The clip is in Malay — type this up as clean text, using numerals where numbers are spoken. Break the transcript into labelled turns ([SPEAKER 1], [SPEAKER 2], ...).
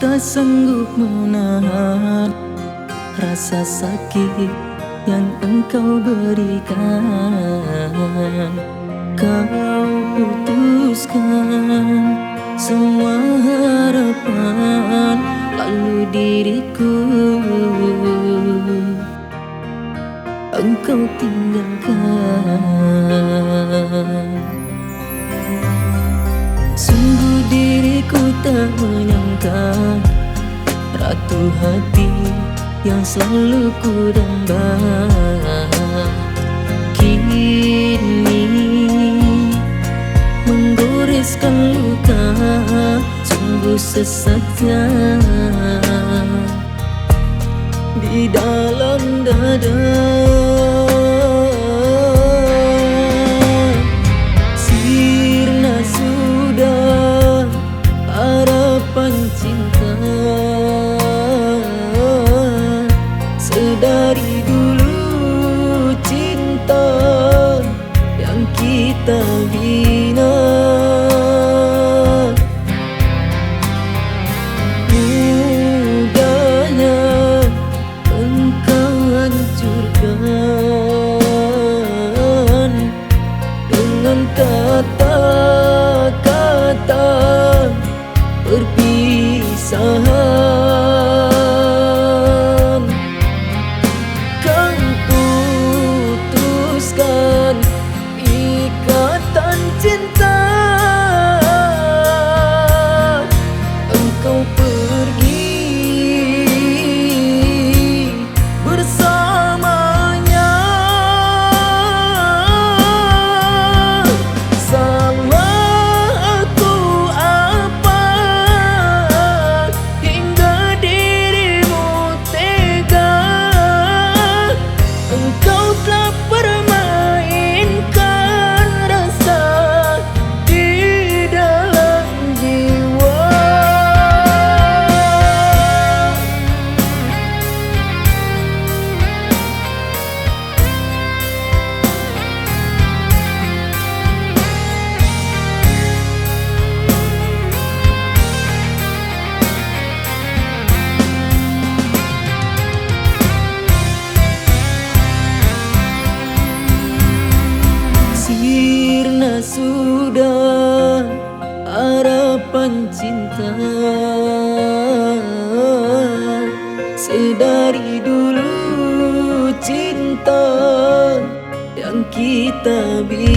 [SPEAKER 1] tak sanggup menahan rasa sakit yang engkau berikan. Kau putuskan semua harapan, lalu diriku engkau tinggalkan. Sungguh diriku tak menyangka ratu hati yang selalu ku damba kini menggoreskan luka sungguh sesatnya di dalam dada. Sirna sudah harapan cinta, sedari dulu cinta yang kita bina. Mudahnya engkau hancurkan dengan kata-kata perpisahan. Kau putuskan ikatan cinta, engkau pergi bersamanya. Salah aku apa hingga dirimu tega? Engkau telah permainkan rasa di dalam jiwa. Sirna sudah harapan cinta, sedari dulu cinta yang kita bina.